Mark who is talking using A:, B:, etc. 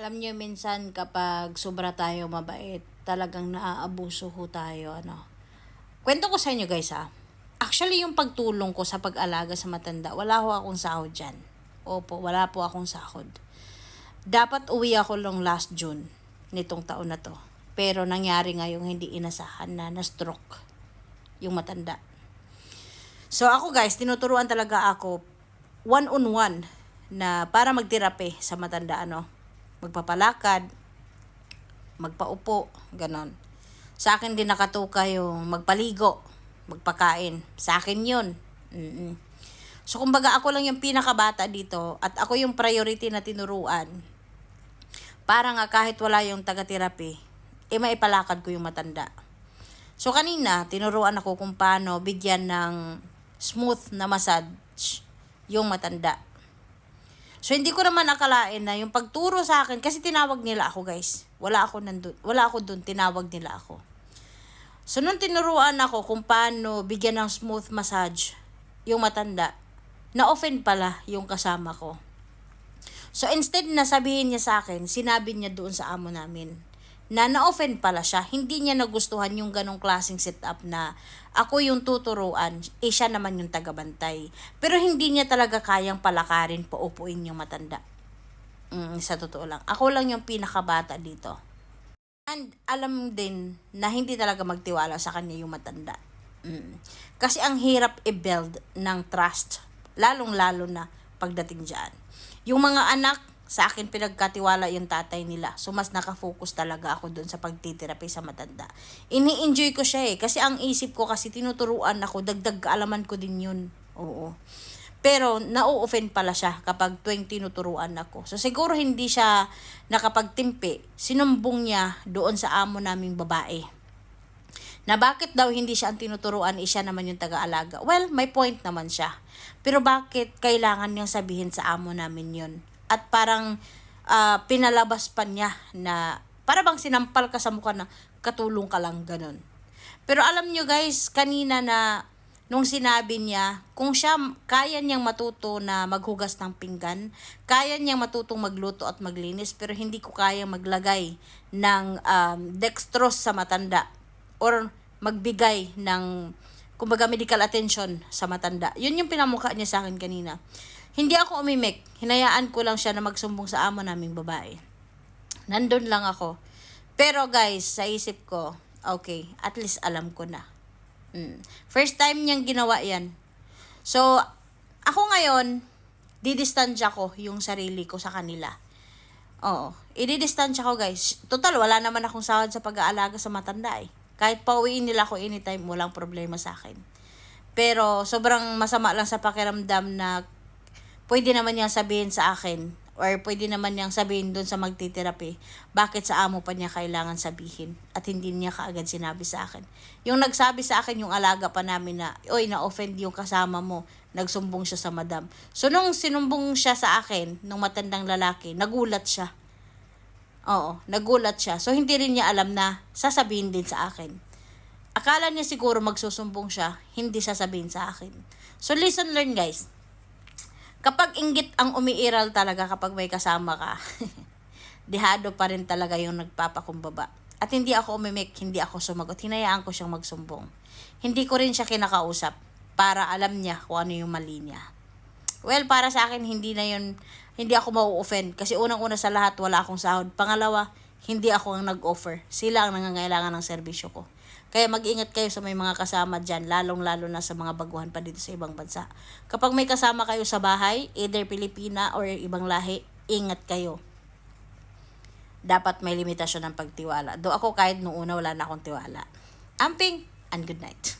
A: Alam niyo minsan kapag sobra tayo mabait, talagang naaabuso ho tayo, ano. Kwento ko sa inyo guys ha. Actually yung pagtulong ko sa pag-alaga sa matanda, wala ho akong sahod dyan. Opo, wala po akong sahod. Dapat uwi ako long last June nitong taon na to. Pero nangyari nga yung hindi inasahan na na-stroke yung matanda. So ako guys, tinuturuan talaga ako one-on-one na para magterapi sa matanda, ano. Magpapalakad, magpaupo, ganon. Sa akin din nakatuka yung magpaligo, magpakain. Sa akin yun. So, kumbaga ako lang yung pinakabata dito at ako yung priority na tinuruan. Para nga kahit wala yung taga-therapy, maipalakad ko yung matanda. So, kanina, tinuruan ako kung paano bigyan ng smooth na massage yung matanda. So, hindi ko naman akalain na yung pagturo sa akin, kasi tinawag nila ako guys. Wala ako dun, tinawag nila ako. So, nung tinuruan ako kung paano bigyan ng smooth massage yung matanda, na-offend pala yung kasama ko. So, instead na sabihin niya sa akin, sinabi niya doon sa amo namin, na-offend pala siya. Hindi niya nagustuhan yung ganong klaseng setup na ako yung tuturuan, siya naman yung tagabantay. Pero hindi niya talaga kayang palakarin, paupuin yung matanda. Sa totoo lang. Ako lang yung pinakabata dito. And alam din na hindi talaga magtiwala sa kanya yung matanda. Kasi ang hirap i-build ng trust, lalong-lalo na pagdating dyan. Yung mga anak, sa akin pinagkatiwala yung tatay nila. So, mas nakafocus talaga ako dun sa pagtiterapi sa matanda. Ini-enjoy ko siya kasi ang isip ko kasi tinuturuan ako, dagdag kaalaman ko din yun. Oo. Pero, na-offend pala siya kapag tuwing tinuturuan ako. So, siguro hindi siya nakapagtimpi. Sinumbong niya doon sa amo naming babae. Na bakit daw hindi siya ang tinuturuan, siya naman yung taga-alaga. Well, may point naman siya. Pero bakit kailangan niyang sabihin sa amo namin yun? At parang pinalabas pa niya na para bang sinampal ka sa mukha na katulong ka lang, ganun. Pero alam nyo guys, kanina na nung sinabi niya, kung siya kaya niyang matuto na maghugas ng pinggan, kaya niyang matutong magluto at maglinis, pero hindi ko kaya maglagay ng dextrose sa matanda or magbigay ng kumbaga medical attention sa matanda. Yun yung pinamukha niya sa akin kanina. Hindi ako umimik. Hinayaan ko lang siya na magsumbong sa amo naming babae. Nandun lang ako. Pero guys, sa isip ko, okay, at least alam ko na. First time niyang ginawa yan. So, ako ngayon, didistansya ko yung sarili ko sa kanila. Oo, ididistansya ko guys. Total, wala naman akong sahod sa pag-aalaga sa matanda eh. Kahit pauwiin nila ako anytime, walang problema sa akin. Pero, sobrang masama lang sa pakiramdam na pwede naman niyang sabihin sa akin or pwede naman niyang sabihin doon sa magtiterapi, bakit sa amo pa niya kailangan sabihin at hindi niya kaagad sinabi sa akin. Yung nagsabi sa akin yung alaga pa namin na, oy, na-offend yung kasama mo, nagsumbong siya sa madam. So, nung sinumbong siya sa akin, nung matandang lalaki, nagulat siya. Oo, nagulat siya. So, hindi rin niya alam na sasabihin din sa akin. Akala niya siguro magsusumbong siya, hindi sasabihin sa akin. So, listen, learn guys. Kapag inggit ang umiiral talaga kapag may kasama ka, dihado pa rin talaga yung nagpapakumbaba. At hindi ako umimik, hindi ako sumagot. Hinayaan ko siyang magsumbong. Hindi ko rin siya kinakausap para alam niya kung ano yung mali niya. Well, para sa akin, hindi ako mau-offend. Kasi unang-una sa lahat, wala akong sahod. Pangalawa, hindi ako ang nag-offer. Sila ang nangangailangan ng serbisyo ko. Kaya mag-ingat kayo sa may mga kasama dyan, lalong-lalo na sa mga baguhan pa dito sa ibang bansa. Kapag may kasama kayo sa bahay, either Pilipina or ibang lahi, ingat kayo. Dapat may limitasyon ng pagtiwala. Do ako kahit noong una wala na akong tiwala. Amping and good night.